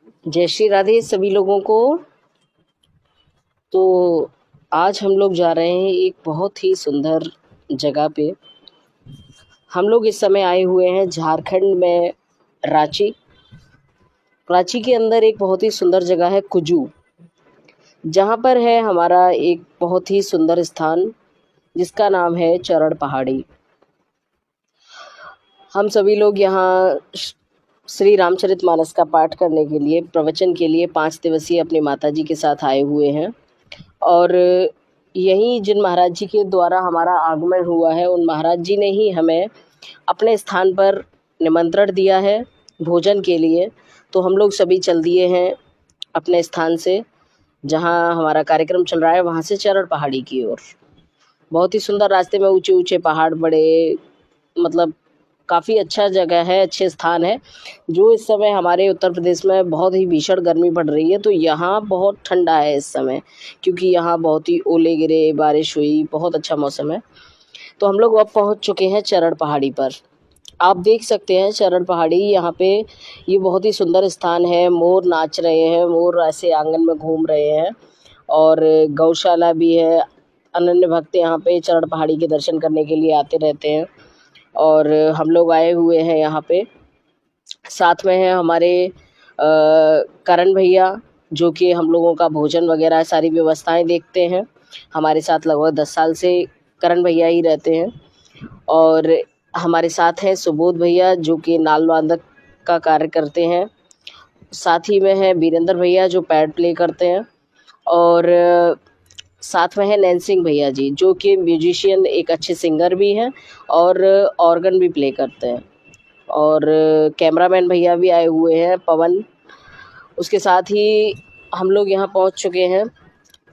जय श्री राधे सभी लोगों को। तो आज हम लोग जा रहे हैं एक बहुत ही सुंदर जगह पे। हम लोग इस समय आए हुए हैं झारखंड में रांची। रांची के अंदर एक बहुत ही सुंदर जगह है कुजू, जहाँ पर है हमारा एक बहुत ही सुंदर स्थान जिसका नाम है चरण पहाड़ी। हम सभी लोग यहाँ श्री रामचरितमानस का पाठ करने के लिए, प्रवचन के लिए 5 दिवसीय अपनी माताजी के साथ आए हुए हैं। और यहीं जिन महाराज जी के द्वारा हमारा आगमन हुआ है, उन महाराज जी ने ही हमें अपने स्थान पर निमंत्रण दिया है भोजन के लिए। तो हम लोग सभी चल दिए हैं अपने स्थान से, जहां हमारा कार्यक्रम चल रहा है, वहां से चरण पहाड़ी की ओर। बहुत ही सुंदर रास्ते में ऊंचे ऊंचे पहाड़, बड़े मतलब काफ़ी अच्छा जगह है, अच्छे स्थान है। जो इस समय हमारे उत्तर प्रदेश में बहुत ही भीषण गर्मी पड़ रही है, तो यहाँ बहुत ठंडा है इस समय, क्योंकि यहाँ बहुत ही ओले गिरे, बारिश हुई, बहुत अच्छा मौसम है। तो हम लोग अब पहुँच चुके हैं चरण पहाड़ी पर। आप देख सकते हैं चरण पहाड़ी, यहाँ पे ये बहुत ही सुंदर स्थान है। मोर नाच रहे हैं, मोर ऐसे आंगन में घूम रहे हैं, और गौशाला भी है। अनन्य भक्त यहाँ पे चरण पहाड़ी के दर्शन करने के लिए आते रहते हैं। और हम लोग आए हुए हैं यहाँ पे, साथ में हैं हमारे करण भैया, जो कि हम लोगों का भोजन वगैरह सारी व्यवस्थाएं देखते हैं। हमारे साथ लगभग 10 साल से करण भैया ही रहते हैं। और हमारे साथ हैं सुबोध भैया, जो कि नाल वादक का कार्य करते हैं। साथ ही में है वीरेंद्र भैया, जो पैड प्ले करते हैं। और साथ में है नैन सिंह भैया जी, जो कि म्यूजिशियन, एक अच्छे सिंगर भी हैं और ऑर्गन भी प्ले करते हैं। और कैमरामैन भैया भी आए हुए हैं, पवन। उसके साथ ही हम लोग यहाँ पहुँच चुके हैं।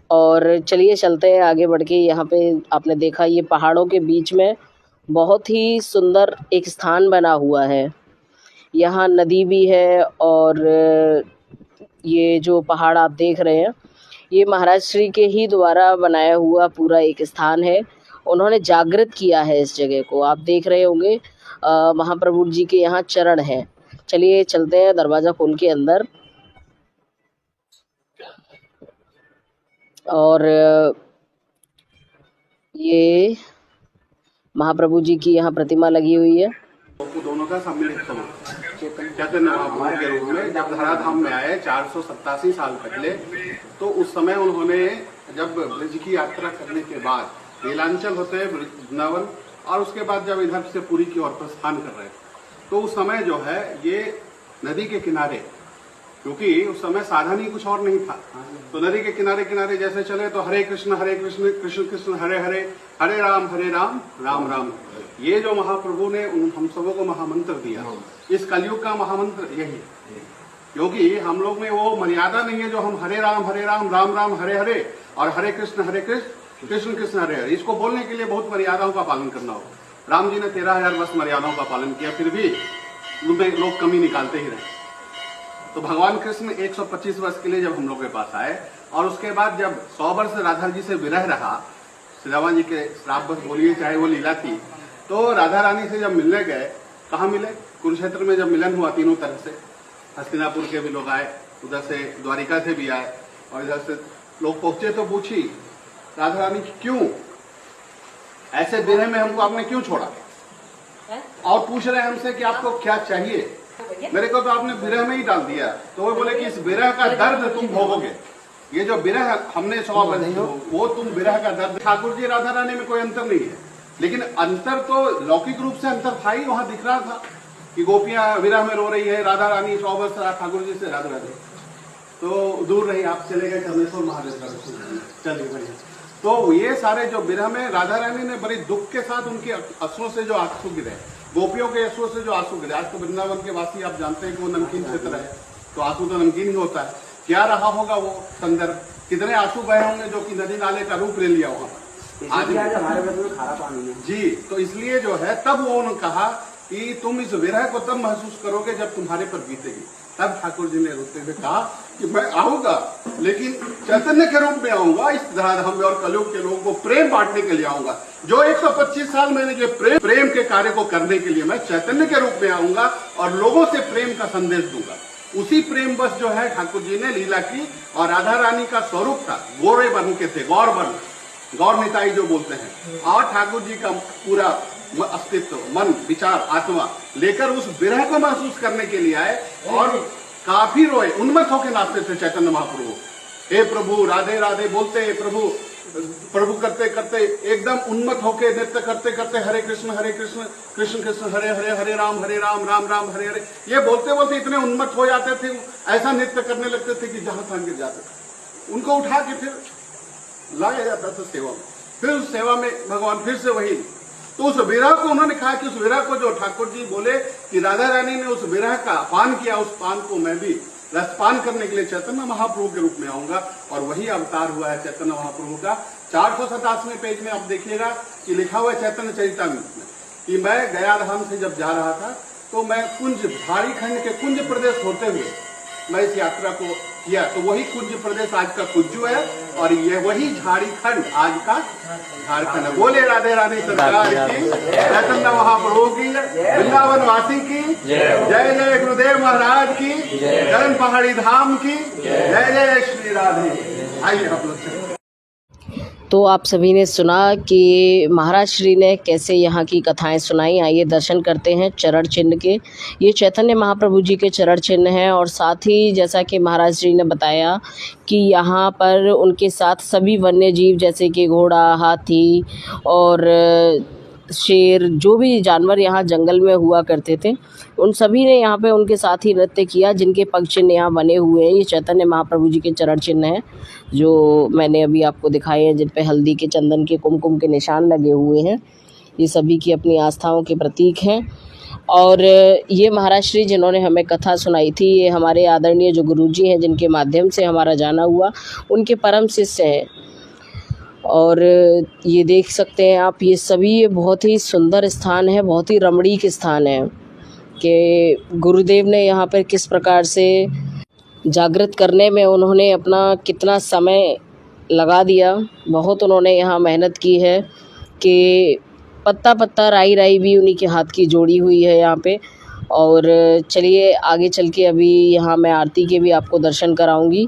और चलिए चलते हैं आगे बढ़ के। यहाँ पे आपने देखा, ये पहाड़ों के बीच में बहुत ही सुंदर एक स्थान बना हुआ है। यहाँ नदी भी है, और ये जो पहाड़ आप देख रहे हैं, ये महाराज श्री के ही द्वारा बनाया हुआ पूरा एक स्थान है। उन्होंने जागृत किया है इस जगह को। आप देख रहे होंगे महाप्रभु जी के यहाँ चरण है। चलिए चलते हैं दरवाज़ा खोल के अंदर। और ये महाप्रभु जी की यहाँ प्रतिमा लगी हुई है। दोनों का सम्मिलित स्वरूप चैतन्य महाप्रभु के रूप में जब धराधाम में आए 487 साल पहले, तो उस समय उन्होंने जब ब्रज की यात्रा करने के बाद नीलांचल होते हैं वृंदावन, और उसके बाद जब इधर से पुरी की ओर प्रस्थान कर रहे थे, तो उस समय जो है ये नदी के किनारे, क्योंकि उस समय साधन ही कुछ और नहीं था, तो नदी के किनारे किनारे जैसे चले तो हरे कृष्ण कृष्ण कृष्ण हरे हरे, हरे राम राम राम। ये जो महाप्रभु ने हम सबों को महामंत्र दिया, इस कलयुग का महामंत्र यही है। क्योंकि हम लोग में वो मर्यादा नहीं है जो हम हरे राम राम राम हरे हरे, और हरे कृष्ण कृष्ण कृष्ण हरे हरे, इसको बोलने के लिए बहुत मर्यादाओं का पालन करना होगा। राम जी ने 13,000 वर्ष मर्यादाओं का पालन किया, फिर भी उनमें लोग कमी निकालते ही रहे। तो भगवान कृष्ण 125 वर्ष के लिए जब हम लोग के पास आए, और उसके बाद जब 100 वर्ष राधा जी से विरह रहा, श्री राम जी के श्राप बस बोलिए चाहे वो लीला थी, तो राधा रानी से जब मिलने गए, कहाँ मिले? कुरुक्षेत्र में जब मिलन हुआ तीनों तरह से, हस्तिनापुर के भी लोग आए, उधर से द्वारिका से भी आए, और इधर से लोग पहुंचे, तो पूछी राधा रानी क्यों ऐसे विरह में हमको आपने क्यों छोड़ा, और पूछ रहे हमसे कि आपको क्या चाहिए। मेरे को तो आपने विरह में ही डाल दिया। तो वो बोले कि इस विरह का दर्द तुम भोगोगे, ये जो विरह हमने 100 वो तुम विरह का दर्द। ठाकुर जी राधा रानी में कोई अंतर नहीं है, लेकिन अंतर तो लौकिक रूप से अंतर था ही, वहां दिख रहा था कि गोपियां विरह में रो रही है, राधा रानी 100 वर्ष ठाकुर जी से राधा रानी तो दूर रही, आप चले गए चंद्रेश्वर महादेव का दर्शन। चलिए बढ़िया। तो ये सारे जो विरह में राधा रानी ने बड़ी दुख के साथ उनके अश्रों से जो आंसू गिरे, गोपियों के अश्रों से जो आंसू गिरे। आज तो वृंदावन के वासी आप जानते हैं कि वो नमकीन क्षेत्र है, तो आंसू तो नमकीन ही होता है। क्या रहा होगा वो संदर्भ, कितने आंसू बहे होंगे जो कि नदी नाले का रूप ले लिया होगा आज हमारे में खारा पानी है जी। तो इसलिए जो है, तब वो उन्होंने कहा कि तुम इस विरह को तब महसूस करोगे जब तुम्हारे पर बीतेगी। तब ठाकुर जी ने रोते हुए कहा कि मैं आऊंगा, लेकिन चैतन्य के रूप में आऊंगा इस धराधाम में, और कलयुग के लोगों को प्रेम बांटने के लिए आऊंगा। जो 125 साल मैंने जो प्रेम के कार्य को करने के लिए मैं चैतन्य के रूप में आऊंगा और लोगों से प्रेम का संदेश दूंगा। उसी प्रेम बस जो है ठाकुर जी ने लीला की, और राधा रानी का स्वरूप था गोरे बन के थे, गौर बन, गौर निताई जो बोलते हैं, और ठाकुर जी का पूरा अस्तित्व, मन, विचार, आत्मा लेकर उस विरह को महसूस करने के लिए आए, और काफी रोए, उन्मत्त होकर नाचते थे चैतन्य महाप्रभु। हे प्रभु राधे राधे बोलते, प्रभु प्रभु करते करते एकदम उन्मत्त होके नृत्य करते करते हरे कृष्ण कृष्ण कृष्ण हरे हरे, हरे राम राम राम हरे हरे, ये बोलते बोलते इतने उन्मत्त हो जाते थे, ऐसा नृत्य करने लगते थे कि जहां तहां गिर जाते थे। उनको उठा के फिर लाया जाता था सेवा में, फिर उस सेवा में भगवान फिर से वही, तो उस विरह को उन्होंने कहा कि उस विरह को जो ठाकुर जी बोले कि राधा रानी ने उस विरह का पान किया, उस पान को मैं भी रसपान करने के लिए चैतन्य महाप्रभु के रूप में आऊंगा, और वही अवतार हुआ है चैतन्य महाप्रभु का। 487वें पेज में आप देखिएगा कि लिखा हुआ है चैतन्य चरितामृत में कि मैं गया धाम से जब जा रहा था तो मैं कुंज, भारी खंड के कुंज प्रदेश होते हुए मैं इस यात्रा को किया, तो वही कुंज प्रदेश आज का कुज्जू है, और ये वही झाड़ी खंड आज का झारखंड है। बोले राधे रानी सरकार की, चैतन्य महाप्रभु की, वृंदावन वासी की जय, जय गुरुदेव महाराज की, जैन पहाड़ी धाम की जय, जय श्री राधे। आइए आप लोग। तो आप सभी ने सुना कि महाराज श्री ने कैसे यहाँ की कथाएं सुनाई। आइए दर्शन करते हैं चरण चिन्ह के। ये चैतन्य महाप्रभु जी के चरण चिन्ह हैं, और साथ ही जैसा कि महाराज श्री ने बताया कि यहाँ पर उनके साथ सभी वन्य जीव जैसे कि घोड़ा, हाथी और शेर, जो भी जानवर यहाँ जंगल में हुआ करते थे, उन सभी ने यहाँ पे उनके साथ ही नृत्य किया, जिनके पग चिन्ह यहाँ बने हुए हैं। ये चैतन्य महाप्रभु जी के चरण चिन्ह हैं जो मैंने अभी आपको दिखाए हैं, जिन पे हल्दी के, चंदन के, कुमकुम के निशान लगे हुए हैं। ये सभी की अपनी आस्थाओं के प्रतीक हैं। और ये महाराज श्री जिन्होंने हमें कथा सुनाई थी, ये हमारे आदरणीय जो गुरुजी हैं, जिनके माध्यम से हमारा जाना हुआ, उनके परम शिष्य हैं। और ये देख सकते हैं आप, ये सभी ये बहुत ही सुंदर स्थान है, बहुत ही रमणीक स्थान है कि गुरुदेव ने यहाँ पर किस प्रकार से जागृत करने में उन्होंने अपना कितना समय लगा दिया। बहुत उन्होंने यहाँ मेहनत की है कि पत्ता पत्ता, राई राई भी उन्हीं के हाथ की जोड़ी हुई है यहाँ पे। और चलिए आगे चल के अभी यहाँ मैं आरती के भी आपको दर्शन कराऊंगी।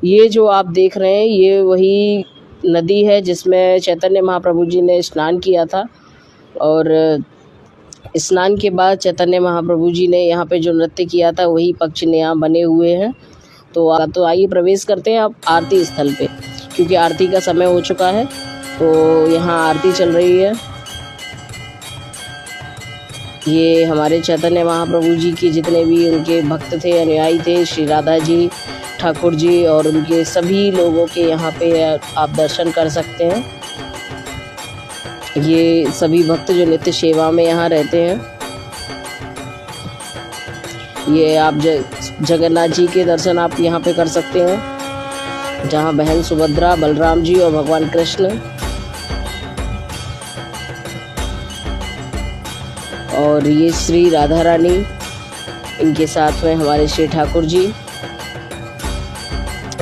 ये जो आप देख रहे हैं ये वही नदी है जिसमें चैतन्य महाप्रभु जी ने स्नान किया था, और स्नान के बाद चैतन्य महाप्रभु जी ने यहाँ पे जो नृत्य किया था वही पक्ष यहाँ बने हुए हैं। तो आइए प्रवेश करते हैं अब आरती स्थल पे, क्योंकि आरती का समय हो चुका है। तो यहाँ आरती चल रही है। ये हमारे चैतन्य महाप्रभु जी के जितने भी उनके भक्त थे, अनुयायी थे, श्री राधा जी, ठाकुर जी और उनके सभी लोगों के यहाँ पे आप दर्शन कर सकते हैं। ये सभी भक्त जो नित्य सेवा में यहाँ रहते हैं। ये आप जगन्नाथ जी के दर्शन आप यहाँ पे कर सकते हैं, जहाँ बहन सुभद्रा, बलराम जी और भगवान कृष्ण, और ये श्री राधा रानी, इनके साथ में हमारे श्री ठाकुर जी।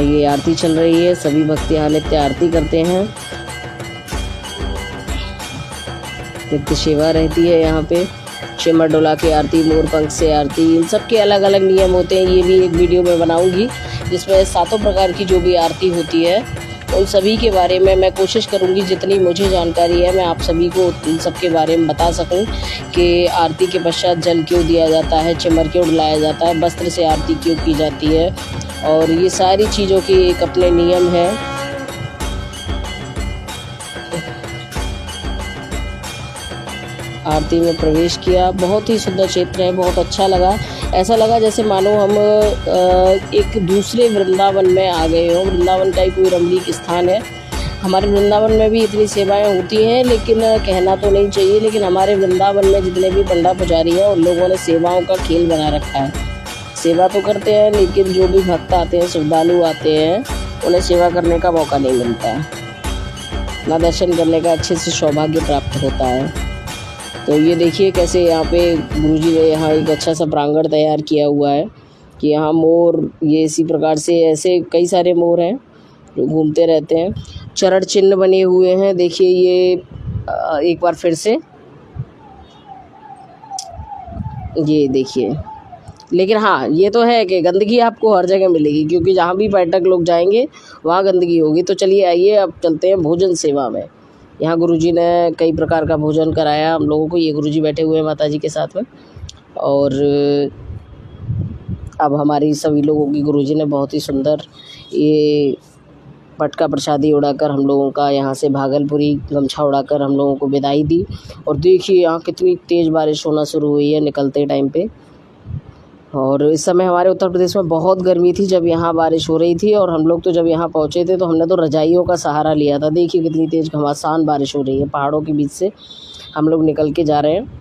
ये आरती चल रही है, सभी भक्त यहाँ नित्य आरती करते हैं, नित्य सेवा रहती है यहाँ पे। शिमर डोला की आरती, मोर पंख से आरती, इन सब के अलग अलग नियम होते हैं। ये भी एक वीडियो में बनाऊंगी जिसमें 7 प्रकार की जो भी आरती होती है उन सभी के बारे में मैं कोशिश करूंगी, जितनी मुझे जानकारी है मैं आप सभी को इन सब के बारे में बता सकूं कि आरती के पश्चात जल क्यों दिया जाता है, चिमर क्यों डलाया जाता है, वस्त्र से आरती क्यों की जाती है, और ये सारी चीज़ों के एक अपने नियम है। आरती में प्रवेश किया, बहुत ही सुंदर क्षेत्र है, बहुत अच्छा लगा। ऐसा लगा जैसे मानो हम एक दूसरे वृंदावन में आ गए हों। वृंदावन का ही कोई रमणीक स्थान है। हमारे वृंदावन में भी इतनी सेवाएं होती हैं, लेकिन कहना तो नहीं चाहिए, लेकिन हमारे वृंदावन में जितने भी पंडा पुजारी हैं उन लोगों ने सेवाओं का खेल बना रखा है। सेवा तो करते हैं, लेकिन जो भी भक्त आते हैं, श्रद्धालु आते हैं, उन्हें सेवा करने का मौका नहीं मिलता, ना दर्शन करने का अच्छे से सौभाग्य प्राप्त होता है। तो ये देखिए कैसे यहाँ पे गुरुजी ने यहाँ एक अच्छा सा प्रांगण तैयार किया हुआ है कि यहाँ मोर, ये इसी प्रकार से ऐसे कई सारे मोर हैं जो घूमते रहते हैं। चरण चिन्ह बने हुए हैं, देखिए ये एक बार फिर से ये देखिए लेकिन हाँ, ये तो है कि गंदगी आपको हर जगह मिलेगी, क्योंकि जहाँ भी पर्यटक लोग जाएंगे वहाँ गंदगी होगी। तो चलिए आइए अब चलते हैं भोजन सेवा में। यहाँ गुरुजी ने कई प्रकार का भोजन कराया हम लोगों को। ये गुरुजी बैठे हुए हैं माताजी के साथ में, और अब हमारी सभी लोगों की गुरुजी ने बहुत ही सुंदर ये पटका प्रसादी उड़ाकर हम लोगों का यहाँ से भागलपुरी गमछा उड़ाकर हम लोगों को विदाई दी। और देखिए यहाँ कितनी तेज़ बारिश होना शुरू हुई है निकलते टाइम पे। और इस समय हमारे उत्तर प्रदेश में बहुत गर्मी थी जब यहाँ बारिश हो रही थी, और हम लोग तो जब यहाँ पहुँचे थे तो हमने तो रजाइयों का सहारा लिया था। देखिए कितनी तेज़ घमासान बारिश हो रही है, पहाड़ों के बीच से हम लोग निकल के जा रहे हैं।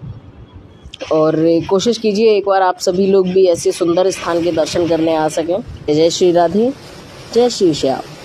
और कोशिश कीजिए एक बार आप सभी लोग भी ऐसे सुंदर स्थान के दर्शन करने आ सकें। जय श्री राधे, जय श्री श्याम।